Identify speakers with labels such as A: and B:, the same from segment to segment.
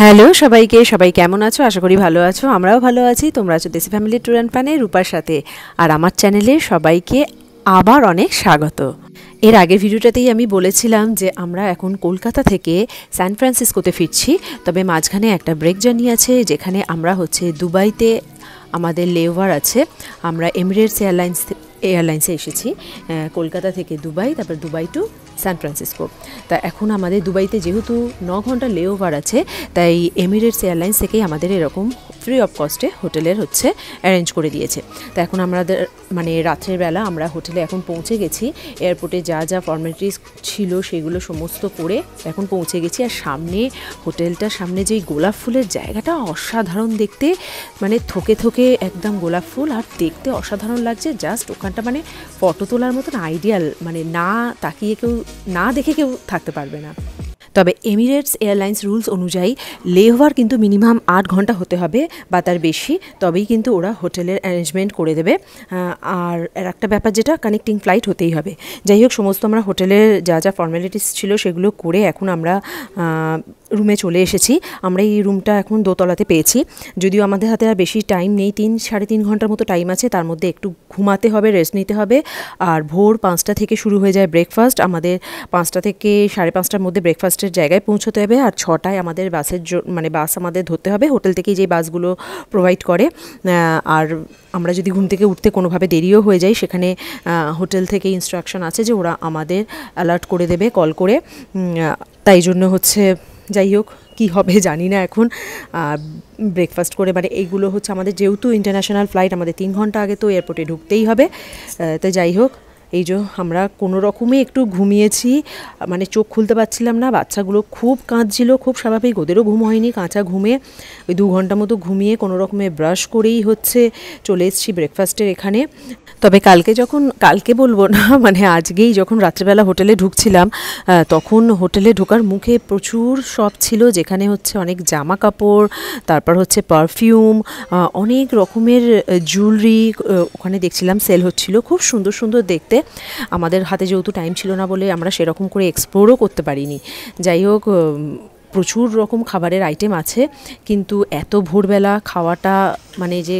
A: Hello সবাইকে, সবাই কেমন আছো? আশা করি ভালো আছো। আমরাও ভালো আছি। তোমরা আছো দেশি ফ্যামিলি ট্যুর অ্যান্ড ফানে রূপার সাথে। আর আমার চ্যানেলে সবাইকে আবার অনেক স্বাগত। এর আগের ভিডিওটাতেই আমি বলেছিলাম যে আমরা এখন কলকাতা থেকে সান ফ্রান্সিসকোতে ফিরছি, তবে মাঝখানে একটা ব্রেক জার্নি আছে, যেখানে আমরা দুবাইতে আমাদের লেওভার আছে। আমরা এমিরেটস এয়ারলাইন্সে এসেছি, কলকাতা থেকে দুবাই, তারপর দুবাই টু সান ফ্রান্সিসকো। তা এখন আমাদের দুবাইতে যেহেতু 9 ঘন্টা লেওভার আছে, তাই এমিরেটস এয়ারলাইন্স থেকেই আমাদের এরকম ফ্রি অফ কস্টে হোটেলের অ্যারেঞ্জ করে দিয়েছে। তা এখন আমাদের রাত্রের বেলা আমরা হোটেলে এখন পৌঁছে গেছি। এয়ারপোর্টে যা যা ফর্মালিটিস ছিল সেগুলো সমস্ত করে এখন পৌঁছে গেছি। আর হোটেলটার সামনে যেই গোলাপ ফুলের জায়গাটা অসাধারণ দেখতে, থোকে থোকে একদম গোলাপ ফুল, আর দেখতে অসাধারণ লাগছে। জাস্ট ওখানটা ফটো তোলার মতন আইডিয়াল, না তাকিয়ে না দেখে কেউ থাকতে পারবে না। তবে এমিরেটস এয়ারলাইন্স রুলস অনুযায়ী লেওভার কিন্তু মিনিমাম 8 ঘন্টা হতে হবে বা তার বেশি, তবেই কিন্তু ওরা হোটেলের অ্যারেঞ্জমেন্ট করে দেবে। আর একটা ব্যাপার, যেটা কানেক্টিং ফ্লাইট হতেই হবে। যাই হোক, সমস্ত আমরা হোটেলের যা যা ফর্মালিটিস ছিল সেগুলো করে এখন আমরা রুমে চলে এসেছি। আমরা এই রুমটা এখন দোতলাতে পেয়েছি, যদিও আমাদের হাতে আর বেশি টাইম নেই, 3-3.5 ঘন্টার মতো টাইম আছে। তার মধ্যে একটু ঘুমাতে হবে, রেস্ট নিতে হবে। আর ভোর 5টা থেকে শুরু হয়ে যায় ব্রেকফাস্ট। আমাদের 5টা থেকে 5:30টার মধ্যে ব্রেকফাস্টের জায়গায় পৌঁছতে হবে। আর 6টায় আমাদের বাস আমাদের ধরতে হবে, হোটেল থেকেই যে বাসগুলো প্রোভাইড করে। আর আমরা যদি ঘুম থেকে উঠতে কোনোভাবে দেরিও হয়ে যায়, সেখানে হোটেল থেকে ইনস্ট্রাকশন আছে যে ওরা আমাদের অ্যালার্ট করে দেবে কল করে। তাই জন্য যাই হোক, কী হবে জানি না এখন। ব্রেকফাস্ট করে এইগুলো আমাদের, যেহেতু ইন্টারন্যাশনাল ফ্লাইট, আমাদের 3 ঘন্টা আগে তো এয়ারপোর্টে ঢুকতেই হবে। তো যাই হোক, এই যে আমরা কোনো রকমে একটু ঘুমিয়েছি, চোখ খুলতে পারছিলাম না। বাচ্চাগুলো খুব কাঁদছিল, খুব স্বাভাবিক, ওদেরও ঘুম হয়নি। কাঁচা ঘুমে ওই 2 ঘন্টা মতো ঘুমিয়ে কোনো রকমে ব্রাশ করেই চলে এসেছি ব্রেকফাস্টের এখানে। তবে কালকে বলবো না, আজকেই যখন রাত্রেবেলা হোটেলে ঢুকছিলাম, তখন হোটেলে ঢোকার মুখে প্রচুর শপ ছিল, যেখানে অনেক জামা কাপড়, তারপর পারফিউম, অনেক রকমের জুয়েলারি ওখানে দেখছিলাম সেল হচ্ছিল। খুব সুন্দর সুন্দর দেখতে। আমাদের হাতে যেহেতু টাইম ছিল না বলে আমরা সেরকম করে এক্সপ্লোরও করতে পারিনি। যাই হোক, প্রচুর রকম খাবারের আইটেম আছে, কিন্তু এত ভোরবেলা খাওয়াটা যে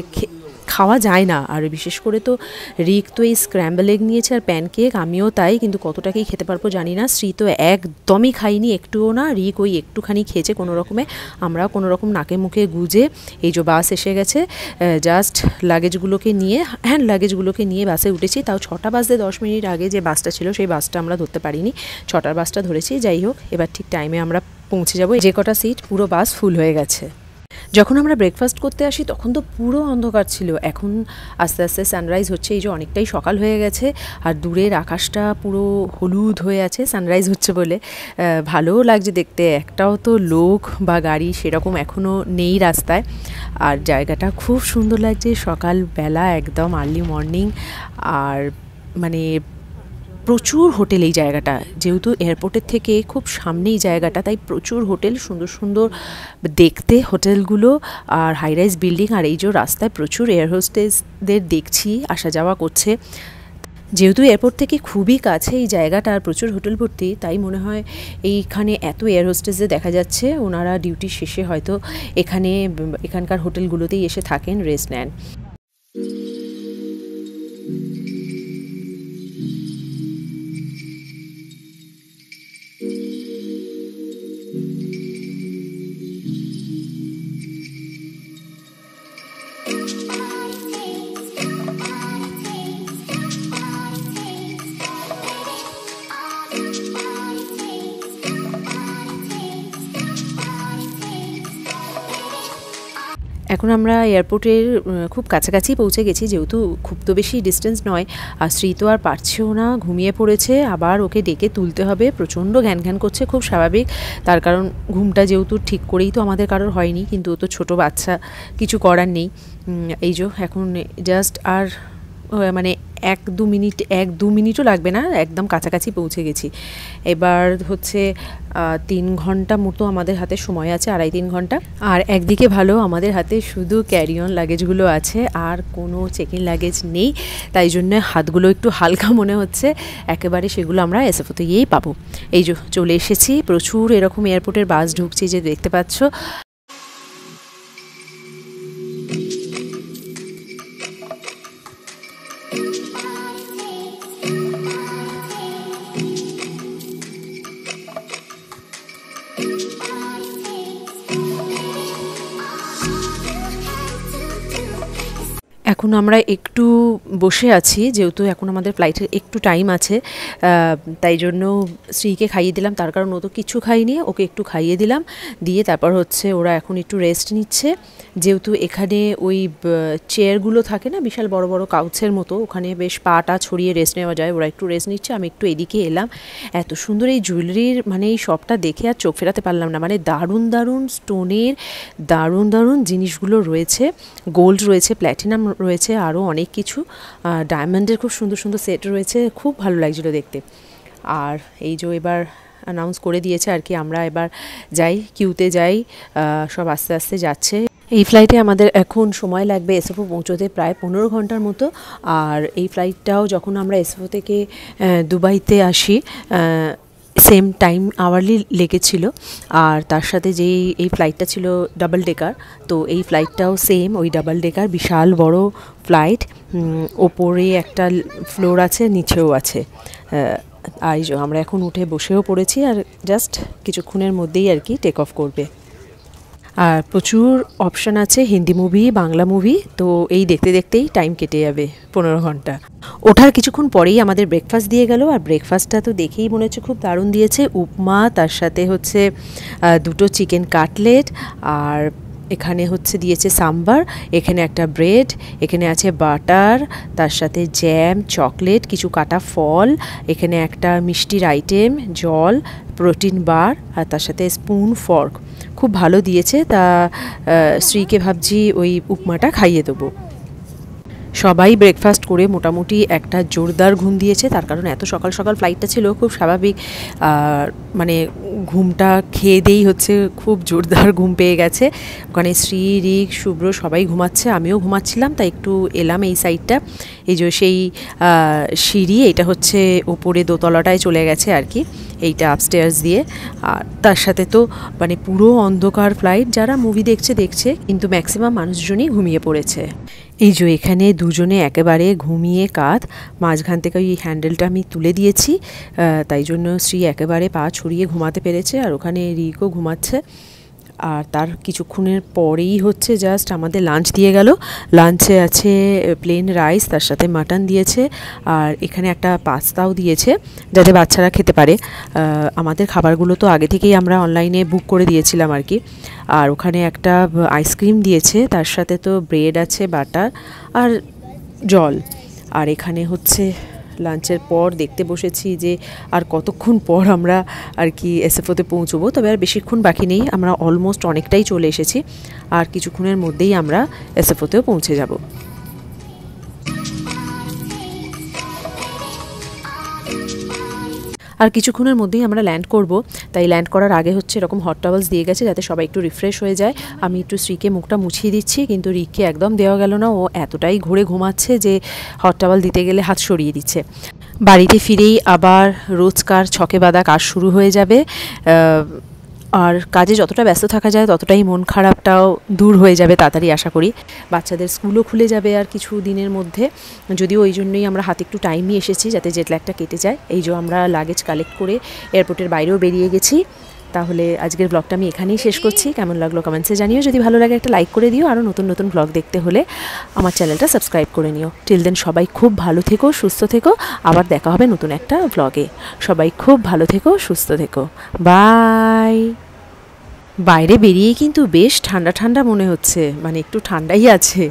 A: খাওয়া যায় না। আর বিশেষ করে তো রিক তো এই স্ক্র্যাম্বল এগ নিয়েছে আর প্যানকেক, আমিও তাই, কিন্তু কতটাকেই খেতে পারবো জানি না। শ্রী তো একদমই খাইনি, একটুও না। রিক ওই একটুখানি খেয়েছে কোনো রকমে। আমরা কোনো রকম নাকে মুখে গুজে এই যে বাস এসে গেছে, জাস্ট হ্যান্ড লাগেজগুলোকে নিয়ে বাসে উঠেছি। তাও 6টা বাজতে 10 মিনিট আগে যে বাসটা ছিল সেই বাসটা আমরা ধরতে পারিনি, 6টার বাসটা ধরেছি। যাই হোক, এবার ঠিক টাইমে আমরা পৌঁছে যাবো। যে কটা সিট, পুরো বাস ফুল হয়ে গেছে। যখন আমরা ব্রেকফাস্ট করতে আসি তখন তো পুরো অন্ধকার ছিল। এখন আস্তে আস্তে সানরাইজ হচ্ছে, এই যে অনেকটাই সকাল হয়ে গেছে, আর দূরের আকাশটা পুরো হলুদ হয়ে আছে সানরাইজ হচ্ছে বলে। ভালোও লাগছে দেখতে। একটাও তো লোক বা গাড়ি সেরকম এখনও নেই রাস্তায়। আর জায়গাটা খুব সুন্দর লাগছে, সকালবেলা একদম আর্লি মর্নিং। আর প্রচুর হোটেল এই জায়গাটা, যেহেতু এয়ারপোর্টের থেকে খুব সামনেই জায়গাটা, তাই প্রচুর হোটেল, সুন্দর সুন্দর দেখতে হোটেলগুলো, আর হাইরাইজ বিল্ডিং। আর এই যে রাস্তায় প্রচুর এয়ার হোস্টেসদের দেখছি আসা যাওয়া করছে। যেহেতু এয়ারপোর্ট থেকে খুবই কাছে এই জায়গাটা, আর প্রচুর হোটেল ভর্তি, তাই মনে হয় এইখানে এত এয়ার হোস্টেসদের দেখা যাচ্ছে। ওনারা ডিউটি শেষে হয়তো এখানকার হোটেলগুলোতেই এসে থাকেন, রেস্ট নেন। এখন আমরা এয়ারপোর্টের খুব কাছাকাছি পৌঁছে গেছি, যেহেতু খুব তো বেশি ডিস্টেন্স নয়। আর শ্রী তো আর পারছেও না, ঘুমিয়ে পড়েছে। আবার ওকে ডেকে তুলতে হবে, প্রচণ্ড ঘ্যান করছে, খুব স্বাভাবিক। তার কারণ ঘুমটা যেহেতু ঠিক করেই তো আমাদের কারোর হয়নি, কিন্তু ও তো ছোটো বাচ্চা, কিছু করার নেই। এই যে এখন জাস্ট আর 1-2 মিনিটও লাগবে না, একদম কাছাকাছি পৌঁছে গেছি। এবার 3 ঘন্টা মতো আমাদের হাতে সময় আছে, 2.5-3 ঘন্টা। আর একদিকে ভালো, আমাদের হাতে শুধু ক্যারি অন লাগেজগুলো আছে, আর কোনো চেক ইন লাগেজ নেই। তাই জন্য হাতগুলো একটু হালকা মনে হচ্ছে। একেবারে সেগুলো আমরা এসএফওতে গিয়েই পাবো। এই যে চলে এসেছি। প্রচুর এরকম এয়ারপোর্টের বাস ঢুকছে, যে দেখতে পাচ্ছ। এখন আমরা একটু বসে আছি, যেহেতু এখন আমাদের ফ্লাইটের একটু টাইম আছে, তাই জন্য শ্রীকে খাইয়ে দিলাম। তার কারণ ও তো কিছু খাইনি, ওকে একটু খাইয়ে দিলাম, দিয়ে তারপর হচ্ছে ওরা এখন একটু রেস্ট নিচ্ছে। যেহেতু এখানে ওই চেয়ারগুলো থাকে না বিশাল বড় বড় কাউচের মতো, ওখানে বেশ পাটা ছড়িয়ে রেস্ট নেওয়া যায়। ওরা একটু রেস্ট নিচ্ছে, আমি একটু এদিকে এলাম। এত সুন্দর এই জুয়েলারির মানে এই শপটা দেখে আর চোখ ফেরাতে পারলাম না। মানে দারুণ দারুণ স্টোনের দারুণ দারুণ জিনিসগুলো রয়েছে, গোল্ড রয়েছে, প্ল্যাটিনাম রয়েছে, আরও অনেক কিছু ডায়মন্ডের খুব সুন্দর সুন্দর সেট রয়েছে। খুব ভালো লাগছিলো দেখতে। আর এই যে এবার অ্যানাউন্স করে দিয়েছে আর কি, আমরা এবার যাই, কিউতে যাই। সব আস্তে আস্তে যাচ্ছে। এই ফ্লাইটে আমাদের এখন সময় লাগবে এসএফও পৌঁছোতে প্রায় 15 ঘন্টার মতো। আর এই ফ্লাইটটাও যখন আমরা এসএফও থেকে দুবাইতে আসি সেম টাইম আওয়ারলি লেগেছিল। আর তার সাথে যেই এই ফ্লাইটটা ছিল ডাবল ডেকার, তো এই ফ্লাইটটাও সেম ওই ডাবল ডেকার, বিশাল বড় ফ্লাইট। ওপরে একটা ফ্লোর আছে, নিচেও আছে। আর আমরা এখন উঠে বসেও পড়েছি, আর জাস্ট কিছুক্ষণের মধ্যেই আর কি টেক অফ করবে। আর প্রচুর অপশান আছে, হিন্দি মুভি, বাংলা মুভি, তো এই দেখতে দেখতেই টাইম কেটে যাবে 15 ঘন্টা। ওঠার কিছুক্ষণ পরেই আমাদের ব্রেকফাস্ট দিয়ে গেল। আর ব্রেকফাস্টটা তো দেখেই মনে হচ্ছে খুব দারুণ দিয়েছে। উপমা, তার সাথে হচ্ছে 2টো চিকেন কাটলেট, আর এখানে হচ্ছে দিয়েছে সাম্বার, এখানে একটা ব্রেড, এখানে আছে বাটার, তার সাথে জ্যাম, চকলেট, কিছু কাটা ফল, এখানে একটা মিষ্টির আইটেম, জল, প্রোটিন বার, আর তার সাথে স্পুন, ফর্ক। খুব ভালো দিয়েছে। তা শ্রীকে ভাবছি ওই উপমাটা খাইয়ে দেবো। সবাই ব্রেকফাস্ট করে মোটামুটি একটা জোরদার ঘুম দিয়েছে, তার কারণ এত সকাল সকাল ফ্লাইটটা ছিল, খুব স্বাভাবিক। মানে ঘুমটা খেয়ে দিয়েই হচ্ছে খুব জোরদার ঘুম পেয়ে গেছে। ওখানে শ্রী, রিক, শুভ্র সবাই ঘুমাচ্ছে, আমিও ঘুমাচ্ছিলাম, তাই একটু এলাম এই সাইডটা। এই যে সেই সিঁড়ি, এটা হচ্ছে ওপরে দোতলাটায় চলে গেছে আর কি, এইটা আপস্টেয়ার্স দিয়ে। আর তার সাথে তো মানে পুরো অন্ধকার ফ্লাইট, যারা মুভি দেখছে, কিন্তু ম্যাক্সিমাম মানুষজনই ঘুমিয়ে পড়েছে। এই যে এখানে দুজনে একেবারে ঘুমিয়ে কাত, মাঝখান থেকে ওই হ্যান্ডেলটা আমি তুলে দিয়েছি, তাই জন্য শ্রী একেবারে পা ছড়িয়ে ঘুমাতে পেরেছে। আর ওখানে রিকও ঘুমাচ্ছে। আর তার কিছুক্ষণের পরেই হচ্ছে জাস্ট আমাদের লাঞ্চ দিয়ে গেল। লাঞ্চে আছে প্লেন রাইস, তার সাথে মাটন দিয়েছে, আর এখানে একটা পাস্তাও দিয়েছে যাতে বাচ্চারা খেতে পারে। আমাদের খাবারগুলো তো আগে থেকেই আমরা অনলাইনে বুক করে দিয়েছিলাম আর কি। আর ওখানে একটা আইসক্রিম দিয়েছে, তার সাথে তো ব্রেড আছে, বাটার আর জল। আর এখানে হচ্ছে লাঞ্চের পর দেখতে বসেছি যে আর কতক্ষণ পর আমরা আর কি এসএফওতে পৌঁছবো। তবে আর বেশিক্ষণ বাকি নেই, আমরা অলমোস্ট অনেকটাই চলে এসেছি। আর কিছুক্ষণের মধ্যেই আমরা এসএফওতেও পৌঁছে যাব। আর কিছুক্ষণের মধ্যেই আমরা ল্যান্ড করব, তাই ল্যান্ড করার আগে হচ্ছে এরকম হট টাওয়েলস দিয়ে গেছে যাতে সবাই একটু রিফ্রেশ হয়ে যায়। আমি একটু শ্রীকে মুখটা মুছিয়ে দিচ্ছি, কিন্তু রিককে একদম দেওয়া গেল না। ও এতটাই ঘুরে ঘুমাচ্ছে যে হট টাওয়েল দিতে গেলে হাত সরিয়ে দিচ্ছে। বাড়িতে ফিরেই আবার রোজকার ছকে বাঁধা কাজ শুরু হয়ে যাবে। আর কাজে যতটা ব্যস্ত থাকা যায় ততটাই মন খারাপটাও দূর হয়ে যাবে তাড়াতাড়ি, আশা করি। বাচ্চাদের স্কুলও খুলে যাবে আর কিছু দিনের মধ্যে, যদিও ওই জন্যই আমরা হাতে একটু টাইম নিয়ে এসেছি যাতে জেট ল্যাগটা কেটে যায়। এই যে আমরা লাগেজ কালেক্ট করে এয়ারপোর্টের বাইরেও বেরিয়ে গেছি। তাহলে আজকের ব্লগটা আমি এখানেই শেষ করছি। কেমন লাগলো কমেন্টসে জানিও, যদি ভালো লাগে একটা লাইক করে দিও। আরও নতুন নতুন ব্লগ দেখতে হলে আমার চ্যানেলটা সাবস্ক্রাইব করে নিও। টিল দেন সবাই খুব ভালো থেকো, সুস্থ থেকো। আবার দেখা হবে নতুন একটা ব্লগে। সবাই খুব ভালো থেকো, সুস্থ থেকো। বাই। বাইরে বেরিয়ে কিন্তু বেশ ঠান্ডা ঠান্ডা মনে হচ্ছে, মানে একটু ঠান্ডাই আছে।